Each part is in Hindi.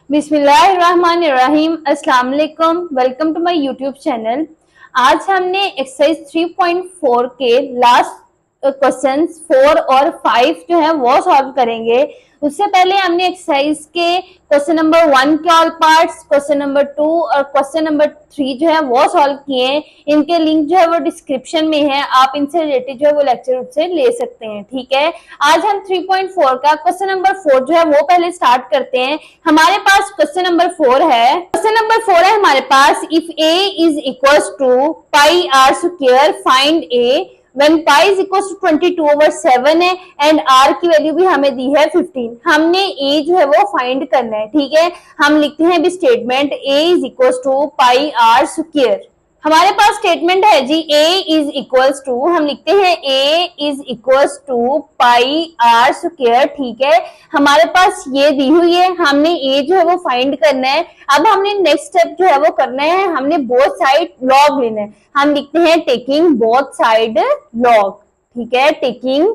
बिस्मिल्लाहिर्रहमानिर्रहीम। अस्सलाम वालेकुम। Welcome to my YouTube channel. आज हमने एक्सरसाइज 3.4 के लास्ट क्वेश्चंस 4 और 5 जो है वो सॉल्व करेंगे। उससे पहले हमने एक्सरसाइज के क्वेश्चन नंबर 1 के ऑल पार्ट्स, क्वेश्चन नंबर 2 और क्वेश्चन नंबर 3 जो है वो सॉल्व किए। इनके लिंक जो है वो डिस्क्रिप्शन में है, आप इनसे रिलेटेड जो है वो लेक्चर से ले सकते हैं। ठीक है, आज हम 3.4 का क्वेश्चन नंबर 4 जो है वो पहले स्टार्ट करते हैं। हमारे पास क्वेश्चन नंबर 4 है। क्वेश्चन नंबर 4 है हमारे पास, if a is equals to pi r square find a when pi is equals to 22/7 है एंड r की वैल्यू भी हमें दी है 15। हमने a जो है वो फाइंड करना है। ठीक है, हम लिखते हैं भी statement a is equals to pi r square. हमारे पास स्टेटमेंट है जी a इज इक्वल्स टू, हम लिखते हैं a is equals to pi r square. ठीक है, हमारे पास ये दी हुई है, हमने a जो है वो फाइंड करना है। अब हमने नेक्स्ट स्टेप जो है वो करना है, हमने बोथ साइड लॉग लेना है। हम लिखते हैं टेकिंग बोथ साइड लॉग। ठीक है, taking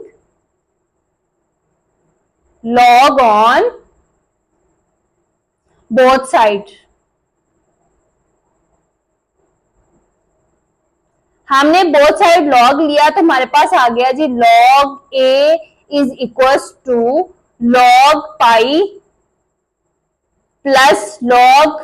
log on both side. हमने बोथ साइड लॉग लिया तो हमारे पास आ गया जी log A is equals to log pi plus log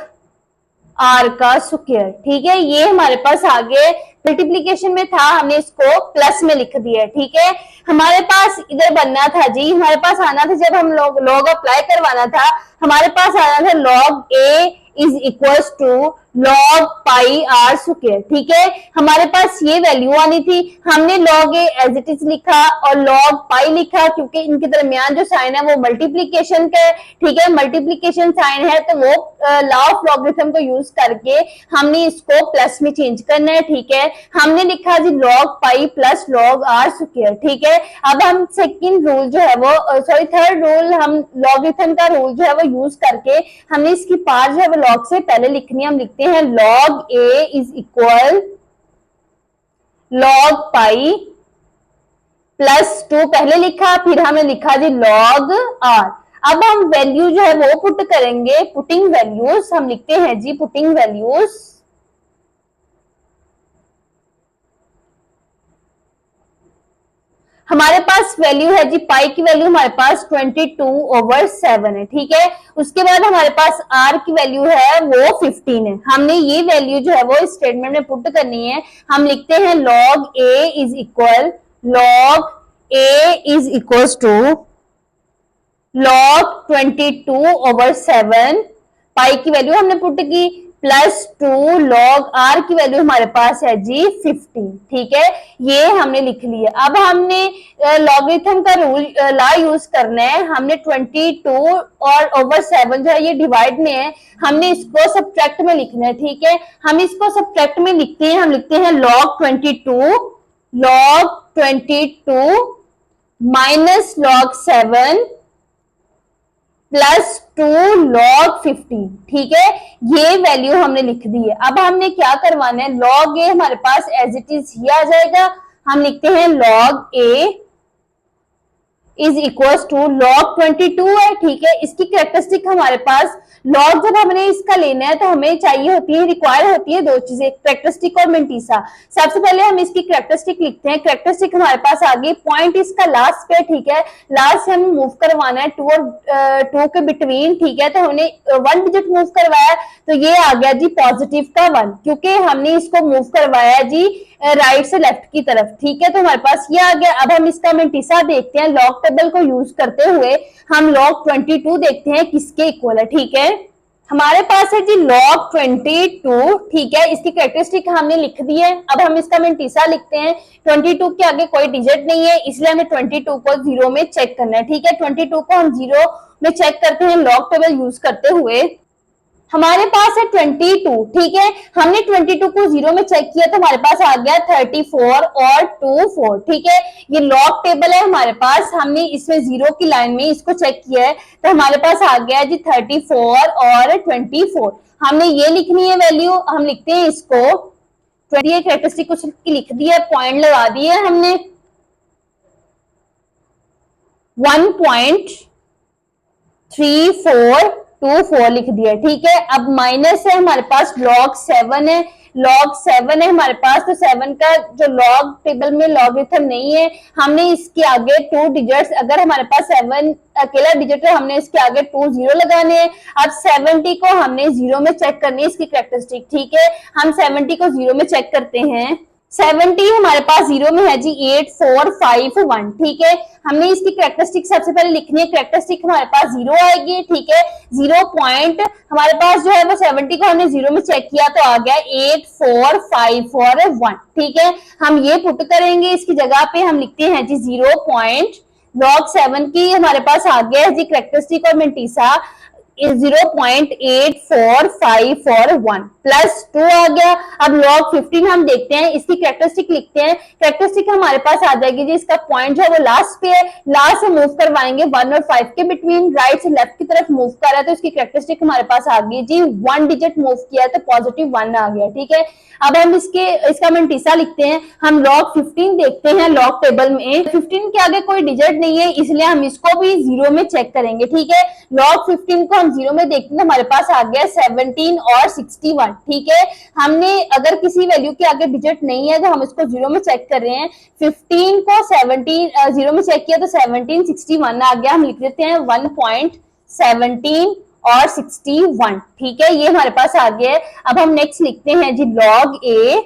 r का स्क्वायर। ठीक है, ये हमारे पास आगे मल्टीप्लीकेशन में था, हमने इसको प्लस में लिख दिया। ठीक है, हमारे पास इधर बनना था जी, हमारे पास आना था जब हम लॉग अप्लाई करवाना था, हमारे पास आना था log A is equals to log pi r square. ठीक है, हमारे पास ये वैल्यू आनी थी, हमने log A as it is लिखा और लॉग पाई लिखा क्योंकि इनके दरमियान जो साइन है वो मल्टीप्लीकेशन का है। ठीक है, मल्टीप्लीकेशन साइन है तो वो लॉ ऑफ लॉगरिथम को यूज करके हमने इसको प्लस में चेंज करना है। ठीक है, हमने लिखा जी log pi plus log r square. ठीक है, अब हम सेकंड रूल जो है वो थर्ड रूल, हम लॉगरिथम का रूल जो है वो यूज करके हमने इसकी पार जो है वो लॉग से पहले लिखनी है। हम लिखते हैं log A is equal log pi plus 2 पहले लिखा, फिर हमने लिखा जी लॉग आर। अब हम वैल्यू जो है वो पुट करेंगे, पुटिंग वैल्यूज। हम लिखते हैं जी पुटिंग वैल्यूज। हमारे पास वैल्यू है जी पाई की वैल्यू हमारे पास 22/7 है। ठीक है, उसके बाद हमारे पास आर की वैल्यू है वो 15 है। हमने ये वैल्यू जो है वो स्टेटमेंट में पुट करनी है। हम लिखते हैं log A is equal log A is equals to log 22/7, pi की वैल्यू हमने पुट की, प्लस 2 log r की वैल्यू हमारे पास है जी 15। ठीक है, ये हमने लिख लिया। अब हमने लॉगरिथम का रूल ला यूज करना है। हमने 22 और ओवर 7 जो है ये डिवाइड में है, हमने इसको सब्ट्रैक्ट में लिखना है। ठीक है, हम इसको सब्ट्रैक्ट में लिखते हैं। हम लिखते हैं log 22 minus log 7 plus 2 log 15। ठीक है, ये वैल्यू हमने लिख दी है। अब हमने क्या करवाना है, log ए हमारे पास एज इट इज ही आ जाएगा। हम लिखते हैं log A is equals to log 22 है। ठीक है, इसकी कैरेक्टरिस्टिक हमारे पास लॉग जब हमने इसका लेना है तो हमें चाहिए होती है, रिक्वायर होती है दो चीजें, कैरेक्टरिस्टिक और मेंटीसा। सबसे पहले हम इसकी कैरेक्टरिस्टिक लिखते हैं। कैरेक्टरिस्टिक हमारे पास आ गई, पॉइंट इसका लास्ट पे। ठीक है, लास्ट से हमें मूव करवाना है 2 और 2 के बिटवीन। ठीक है, तो हमने 1 डिजिट मूव करवाया तो ये आ गया जी पॉजिटिव का 1, क्योंकि हमने इसको मूव करवाया जी राइट से लेफ्ट की तरफ। ठीक है, तो हमारे पास ये आ गया। अब हम इसका मेंटीसा देखते हैं, लॉग टेबल को यूज करते हुए हम log 22 देखते हैं किसके इक्वल है। ठीक है, हमारे पास है जी log 22। ठीक है, इसकी कैरेक्टरिस्टिक हमने लिख दी है। अब हम इसका मेंटीसा लिखते हैं। 22 के आगे कोई डिजिट नहीं है, इसलिए हमें 22 को 0 में चेक करना है। ठीक है, 22 को हम 0 में चेक करते हैं लॉग टेबल यूज करते हुए। हमारे पास है 22। ठीक है, हमने 22 को 0 में चेक किया तो हमारे पास आ गया 34 और 2 4। ठीक है, ये लॉग टेबल है हमारे पास, हमने इसमें 0 की लाइन में इसको चेक किया है तो हमारे पास आ गया जी 34 और 24। हमने ये लिखनी है वैल्यू। हम लिखते हैं इसको 20 कैरेक्टरिस्टिक कुछ लिख दिया, पॉइंट लगा दिया हमने 1.34 24 लिख दिया, ठीक है। अब माइनस है हमारे पास log 7 है, log 7 है हमारे पास, तो 7 का जो log टेबल में लॉगरिथम नहीं है, हमने इसके आगे 2 डिजिट्स, अगर हमारे पास 7 अकेला डिजिट है, हमने इसके आगे 2 0 लगाने हैं। अब 70 को हमने 0 में चेक करनी है इसकी कैरेक्टरिस्टिक, ठीक है। हम 70 को 0 में चेक करते हैं। 70 हमारे पास 0 में है जी 8 4 5 1, ठीक है। हमने इसकी कैरेक्टरिस्टिक सबसे पहले लिखनी है, कैरेक्टरिस्टिक हमारे पास 0 आएगी, ठीक है। 0 पॉइंट हमारे पास जो है वो 70 को हमने 0 में चेक किया तो आ गया 8 4 5 और 1, ठीक है। हम ये पुट करेंगे, इसकी जगह पे हम लिखते हैं जी 0 पॉइंट log 7 की हमारे पास आ गया है जी कैरेक्टरिस्टिक और मेंटिसा 0.8454 और 1 प्लस 2 आ गया। अब log 15 हम देखते हैं, इसकी कैरेक्टरिस्टिक लिखते हैं। कैरेक्टरिस्टिक हमारे पास आ जाएगी जी, इसका पॉइंट जो है वो लास्ट पे है, लास्ट से मूव करवाएंगे 1 और 5 के बिटवीन, राइट से लेफ्ट की तरफ मूव कर रहा है, तो इसकी कैरेक्टरिस्टिक हमारे पास आ गई जी 1 डिजिट मूव किया तो पॉजिटिव 1 आ गया, ठीक है। अब हम इसका मेंटिसा लिखते हैं। हम log 15 देखते हैं log टेबल में, 15 के आगे कोई डिजिट नहीं है, इसलिए हम इसको भी 0 में चेक करेंगे, ठीक है। log 15 को हम 0 में देखते हैं, हमारे पास आ गया 17 और 61, ठीक है। हमने अगर किसी वैल्यू के आगे डिजिट नहीं है तो हम इसको 0 में चेक कर रहे हैं। 15 को 17 0 में चेक किया तो 17 61 आ गया, हम लिख देते हैं 1.17 और 61, ठीक है। ये हमारे पास आ गया है। अब हम नेक्स्ट लिखते हैं जी log a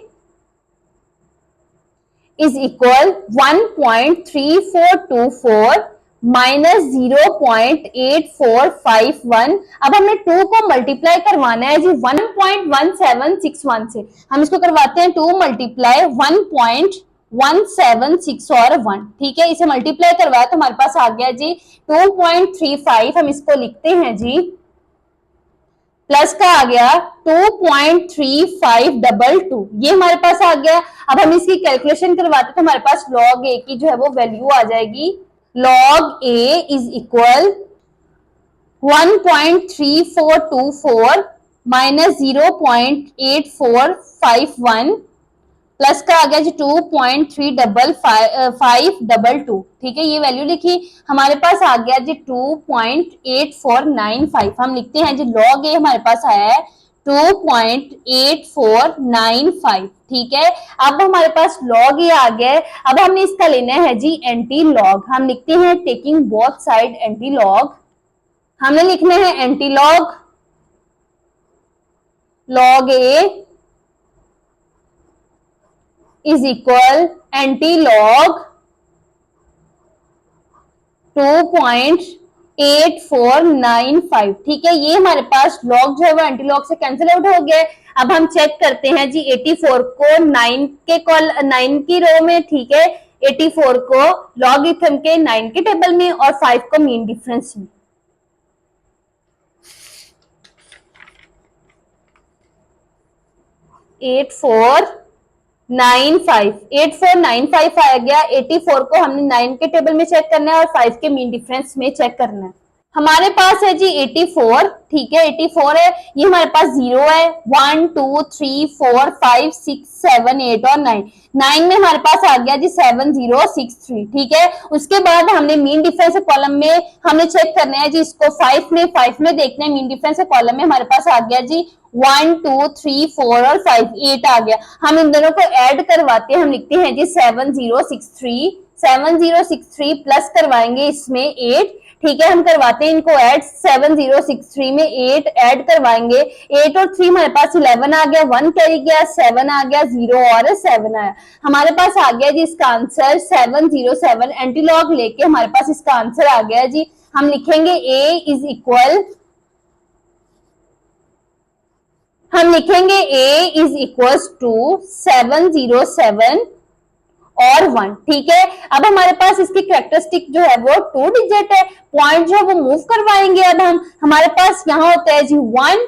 is equal 1.3424 minus 0.8451। अब हमने 2 को मल्टीप्लाई करवाना है जी 1.1761 से, हम इसको करवाते हैं 2 मल्टीप्लाई 1.176 और 1, ठीक है। इसे मल्टीप्लाई करवाया तो हमारे पास आ गया जी 2.35, हम इसको लिखते हैं जी, प्लस का आ गया 2.3522, ये हमारे पास आ गया। अब हम इसकी कैलकुलेशन करवाते तो हमारे पास log a की जो है वो वैल्यू आ जाएगी, log a is equal 1.3424 minus 0.8451 plus का आ गया जी 2.3552, ठीक है। ये वैल्यू लिखी, हमारे पास आ गया जी 2.8495, हम लिखते हैं जी log a हमारे पास आया है 2.8495, ठीक है। अब हमारे पास log a आ गया है। अब हमने इसका लेना है जी एंटी लॉग, हम लिखते हैं taking both side anti log, हमने लिखने हैं anti log log a is equal anti log 2.8495, ठीक है। ये हमारे पास log जो है वो एंटी लॉग से कैंसिल आउट हो गया है। अब हम चेक करते हैं जी 84 को 9 की रो में, ठीक है। 84 को लॉगरिथम के 9 के टेबल में और 5 को मीन डिफरेंस में। एट फोर नाइन फाइव आ गया। 84 को हमने 9 के टेबल में चेक करना है और 5 के मीन डिफरेंस में चेक करना है। हमारे पास है जी 84, ठीक है। 84 है, ये हमारे पास 0 है, 1 2 3 4 5 6 7 8 और 9 में हमारे पास आ गया जी 7063, ठीक है। उसके बाद हमने मीन डिफरेंस कॉलम में हमने चेक करना है जी इसको 5 में देखना है। मीन डिफरेंस कॉलम में हमारे पास आ गया जी 1 2 3 4 और 5 8 आ गया। हम इन दोनों को ऐड करवाते हैं, हम लिखते हैं जी 7063 प्लस करवाएंगे इसमें 8, ठीक है। हम करवाते हैं इनको ऐड, 7063 में 8 ऐड करवाएंगे, 8 और 3 हमारे पास 11 आ गया, 1 कैरी गया, 7 आ गया, 0 और 7 आया। हमारे पास आ गया जी इसका आंसर 707। एंटीलॉग लेके हमारे पास इसका आंसर आ गया जी। हम लिखेंगे a इज इक्वल, हम लिखेंगे a इज इक्वल टू 707 और 1, ठीक है। अब हमारे पास इसकी कैरेक्टरिस्टिक जो है वो 2 डिजिट है, पॉइंट जो है वो मूव करवाएंगे। अब हम हमारे पास यहाँ होता है जी 1,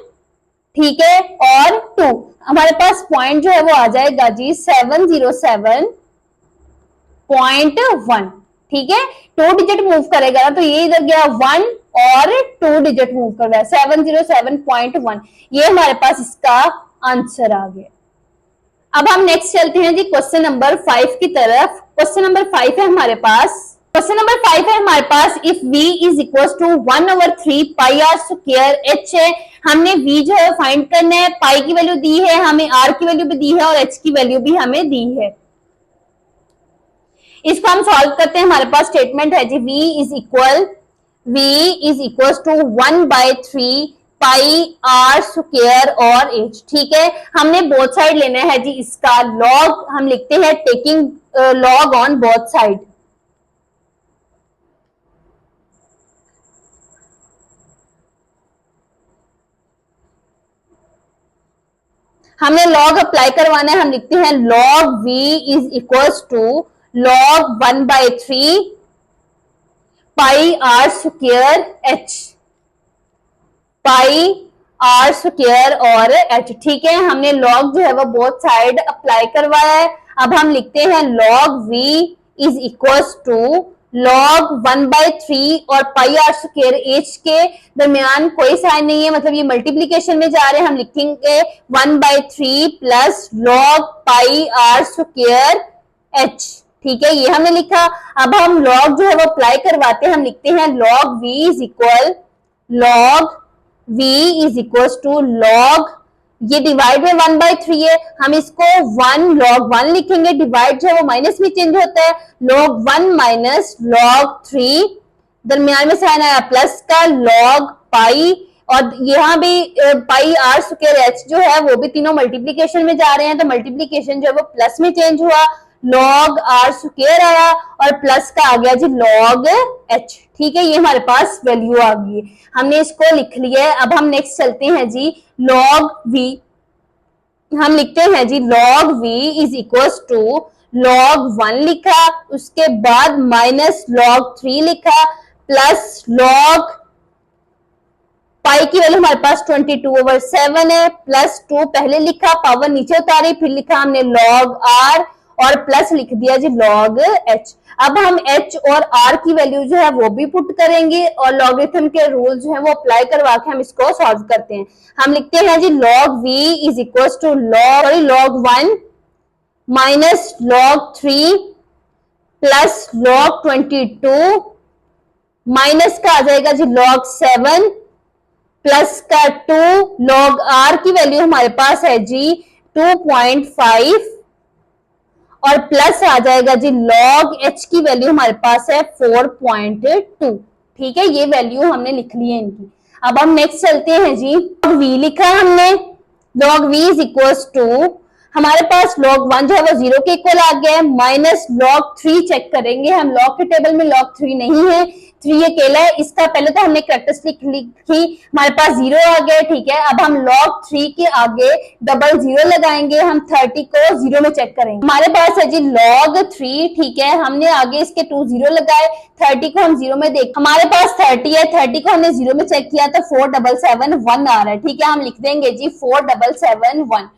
ठीक है, और 2, हमारे पास पॉइंट जो है वो आ जाएगा जी 707.1, ठीक है। 2 डिजिट मूव करेगा ना, तो ये इधर गया 1 और 2 डिजिट मूव कर रहा है 707.1, ये हमारे पास इसका आंसर आ गया। अब हम नेक्स्ट चलते हैं जी क्वेश्चन नंबर 5 की तरफ। क्वेश्चन नंबर 5 है हमारे पास, क्वेश्चन नंबर 5 है हमारे पास, if v is equal to 1/3 pi r square h है। हमने v जो है फाइंड करना है, पाई की वैल्यू दी है, हमें r की वैल्यू भी दी है और h की वैल्यू भी हमें दी है। इसको हम सॉल्व करते हैं। हमारे पास स्टेटमेंट है जी v is equal to 1/3 pi r square और h। ठीक है, हमने बोथ साइड लेना है जी, इसका लॉग हम लिखते हैं taking log on both side. हमने लॉग अप्लाई करवाना है, हम लिखते हैं log v is equal to log 1/3 pi r square h, pi r square और h। ठीक है, हमने लॉग जो है वो बोथ साइड अप्लाई करवाया है। अब हम लिखते हैं log v is equal to log 1/3 और पाई आर स्क्वायर h के दरमियान कोई साइन नहीं है, मतलब ये मल्टीप्लीकेशन में जा रहे हैं। हम लिखेंगे 1/3 plus log pi r square h। ठीक है, ये हमने लिखा। अब हम लॉग जो है वो अप्लाई करवाते हैं, हम लिखते हैं log v is equal log ये डिवाइड में 1/3 है, हम इसको 1 log 1 लिखेंगे। डिवाइड जो है वो माइनस में चेंज होता है, log 1 माइनस log 3, दरमियान में साइन आया प्लस का log पाई, और यहाँ भी पाई आर स्क्वायर एच जो है वो भी तीनों मल्टीप्लीकेशन में जा रहे हैं, तो मल्टीप्लीकेशन जो है वो प्लस में चेंज हुआ, log आर स्क्वायर आया और प्लस का आ गया जी log h। ठीक है, ये हमारे पास वैल्यू आ गई, हमने इसको लिख लिया है। अब हम नेक्स्ट चलते हैं जी log v। हम लिखते हैं जी log v is equal to log 1 लिखा, उसके बाद माइनस log 3 लिखा, प्लस log पाई की वैल्यू हमारे पास 22/7 है, प्लस 2 पहले लिखा, पावर नीचे उतारी, फिर लिखा हमने log r और प्लस लिख दिया जी log h। अब हम h और r की वैल्यू जो है वो भी पुट करेंगे और लॉगरिथम के रूल जो है वो अप्लाई करवा के हम इसको सॉल्व करते हैं। हम लिखते हैं जी log v is equal to log 1 minus log 3 plus log 22 minus का आ जाएगा जी log 7 प्लस का 2, log r की वैल्यू हमारे पास है जी 2.5 और प्लस आ जाएगा जी log h की वैल्यू हमारे पास है 4.2। ठीक है, ये वैल्यू हमने लिख ली है इनकी। अब हम नेक्स्ट चलते हैं जी, log v लिखा हमने, log v is equal to हमारे पास log 1 जो है वो 0 के इक्वल आ गया है, माइनस log 3 चेक करेंगे हम, log के टेबल में log 3 नहीं है, 3 अकेला है। इसका पहले तो हमने कैरेक्टरिस्टिक लिखी, हमारे पास 0 आ गया। ठीक है, अब हम log 3 के आगे डबल 0 लगाएंगे, हम 30 को 0 में चेक करेंगे। हमारे पास है जी log 3। ठीक है, हमने आगे इसके 2 0 लगाए, 30 को हम 0 में देख, हमारे पास 30 है, 30 को हमने 0 में चेक किया तो 4771 आ रहा है। ठीक है, हम लिख देंगे जी 4771।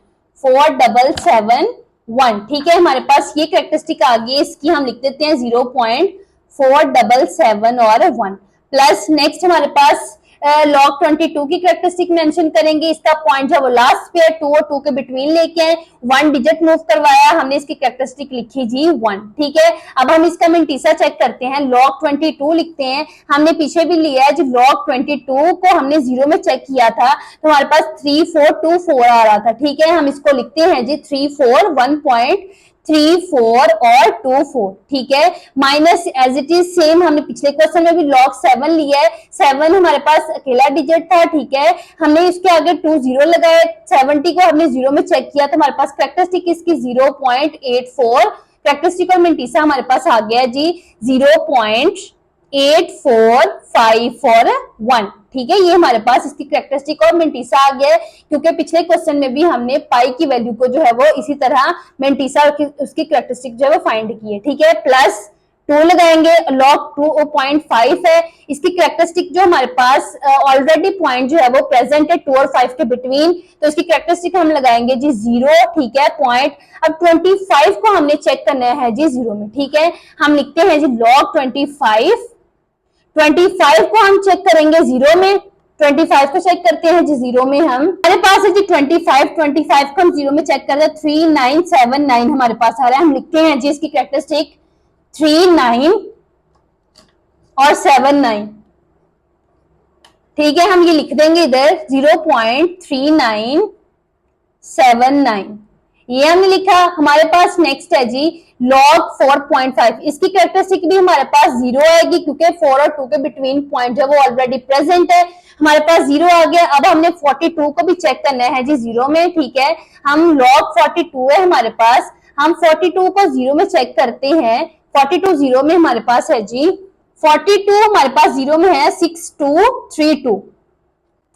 ठीक है, हमारे पास ये कैरेक्टरिस्टिक आ गई, इसकी हम लिख देते हैं 0.477 और 1 प्लस। नेक्स्ट हमारे पास log 22 की कैरेक्टरिस्टिक मेंशन करेंगे, इसका पॉइंट जो वो लास्ट पे 2 और 2 के बिटवीन लेके आए, 1 डिजिट मूव करवाया, हमने इसकी कैरेक्टरिस्टिक लिखी जी 1। ठीक है, अब हम इसका मिंटीसा चेक करते हैं, log 22 लिखते हैं, हमने पीछे भी लिया है जी log 22 को हमने 0 में चेक किया था तो हमारे पास 3424 आ रहा था। ठीक है, हम इसको लिखते हैं जी 34 1.34 और 24। ठीक है, minus as it is same, हमने पिछले क्वेश्चन में भी log 7 लिया है, 7 हमारे पास अकेला डिजिट था। ठीक है, हमने इसके आगे 2 0 लगाए, 70 को हमने 0 में चेक किया तो हमारे पास कैरेक्टरिस्टिक इसकी 0.84, कैरेक्टरिस्टिक और मिंटीसा हमारे पास आ गया जी 0.8451। ठीक है, ये हमारे पास इसकी कैरेक्टरिस्टिक और मिंटीसा आ गया है, क्योंकि पिछले क्वेश्चन में भी हमने पाई की वैल्यू को जो है वो इसी तरह मिंटीसा और उसकी कैरेक्टरिस्टिक जो है वो फाइंड की है। ठीक है, प्लस 2 लगाएंगे, log 2.5 है, इसकी कैरेक्टरिस्टिक जो हमारे पास ऑलरेडी पॉइंट जो है वो प्रेजेंट है 2 और 5 के बिटवीन, तो इसकी कैरेक्टरिस्टिक हम लगाएंगे जी 0। ठीक है, पॉइंट। अब 25 को हमने चेक करना है जी 0 में। ठीक है, हम लिखते हैं जी log 25 को हम चेक करेंगे 0 में, 25 को चेक करते हैं जी 0 में, हम हमारे पास है जी 25 को हम 0 में चेक करते हैं 3979 हमारे पास आ रहा है। हम लिखते हैं जी इसकी कैरेक्टरिस्टिक 3979 और 79, ठीक है, हम ये लिख देंगे इधर 0.3979, ये हमने लिखा। हमारे पास नेक्स्ट है जी log 4.5, इसकी कैरेक्टरिस्टिक भी हमारे पास 0 आएगी क्योंकि 4 और 2 के बिटवीन पॉइंट है वो ऑलरेडी प्रेजेंट है, हमारे पास 0 आ गया। अब हमने 42 को भी चेक करना है जी 0 में, ठीक है, हम log 42 है हमारे पास, हम 42 को 0 में चेक करते हैं। 42 0 में हमारे पास है जी 42 हमारे पास 0 में है 6232,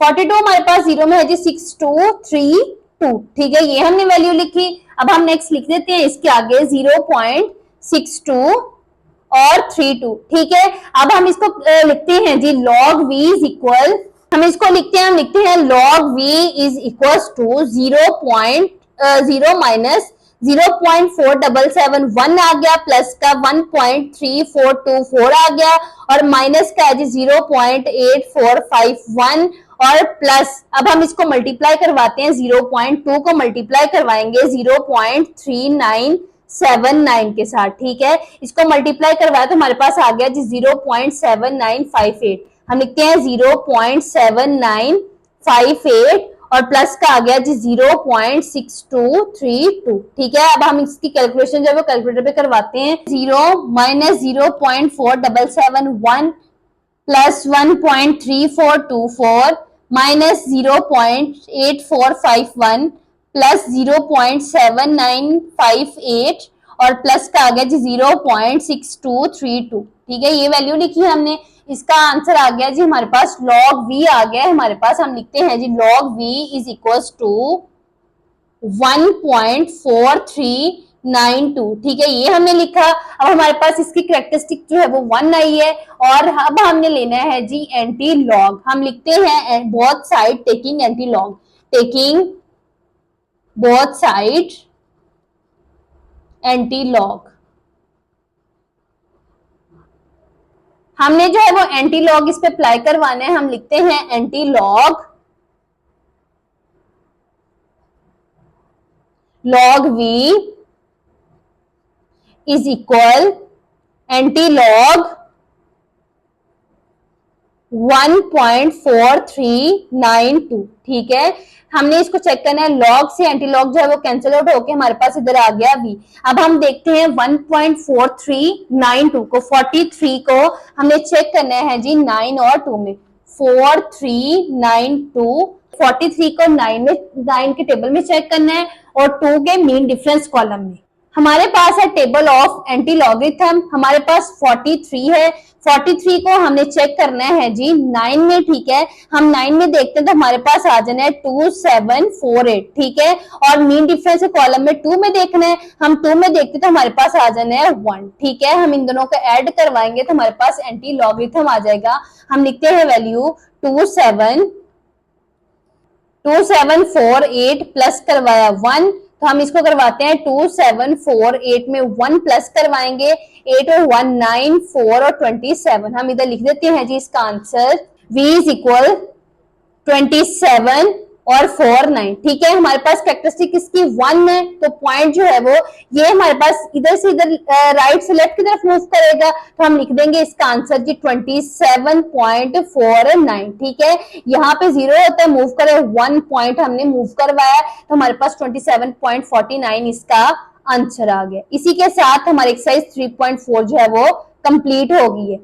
42 हमारे पास 0 में है जी 6232, ठीक है, ये हमने वैल्यू लिखी। अब हम नेक्स्ट लिख देते हैं इसके आगे 0.62 और 32, ठीक है। अब हम इसको लिखते हैं जी log v इज इक्वल, हम इसको लिखते हैं, हम लिखते हैं log v is equal to 0.0 minus 0.4771 आ गया, प्लस का 1.3424 आ गया, और माइनस का है जी 0.8451 और प्लस, अब हम इसको मल्टीप्लाई करवाते हैं, 0.2 को मल्टीप्लाई करवाएंगे 0.3979 के साथ, ठीक है, इसको मल्टीप्लाई करवाया तो हमारे पास आ गया जी 0.7958, हम लिखते हैं 0.7958 और प्लस का आ गया जी 0.6232, ठीक है। अब हम इसकी कैलकुलेशन जो है वो कैलकुलेटर पे करवाते हैं, 0 माइनस 0.4771 प्लस 1.3424 माइनस 0.8451 प्लस 0.7958 और प्लस का आ गया जी 0.6232, ठीक है, ये वैल्यू लिखी है हमने। इसका आंसर आ गया जी हमारे पास log v आ गया है हमारे पास, हम लिखते हैं जी log v is equal to 1.4392, ठीक है, ये हमने लिखा। अब हमारे पास इसकी कैरेक्टरिस्टिक जो है वो 1 आई है, और अब हमने लेना है जी एंटी लॉग, हम लिखते हैं both side taking anti log, taking both side anti log, हमने जो है वो एंटी लॉग इस पे अप्लाई करवाना है, हम लिखते हैं anti log log v is equal anti log 1.4392, ठीक है, हमने इसको चेक करना है, लॉग से एंटी लॉग जो है वो कैंसिल आउट होके हमारे पास इधर आ गया v। अब हम देखते हैं 1.4392 को, 43 को हमने चेक करना है जी 9 और 2 में, 4392, 43 को 9 के टेबल में चेक करना है और 2 के मीन डिफरेंस कॉलम में। हमारे पास है टेबल ऑफ एंटी लॉगरिथम, हमारे पास 43 है, 43 को हमने चेक करना है जी 9 में, ठीक है, हम 9 में देखते हैं तो हमारे पास आ जाना है 2748, ठीक है, और मीन डिफरेंस कॉलम में 2 में देखना है, हम 2 में देखते हैं तो हमारे पास आ जाना है 1, ठीक है, हम इन दोनों को ऐड करवाएंगे तो हमारे पास एंटी लॉगरिथम आ जाएगा, हम लिखते हैं वैल्यू 2748 प्लस करवाया 1, तो हम इसको करवाते हैं 2748 में 1 प्लस करवाएंगे, 8 और 1 9 4 और 27, हम इधर लिख देते हैं जी इसका आंसर v इज इक्वल 27 और 4 9, ठीक है, हमारे पास कैरेक्टरिस्टिक इसकी 1 है, तो पॉइंट जो है वो ये हमारे पास इधर से इधर राइट से लेफ्ट की तरफ मूव करेगा, तो हम लिख देंगे इसका आंसर जी 27.49, ठीक है, यहाँ पे 0 होता है, मूव करे 1 पॉइंट हमने मूव करवाया तो हमारे पास 27.49 इसका आंसर आ गया। इसी के साथ हमारी एक्सरसाइज 3.4 जो है वो कंप्लीट हो गई है।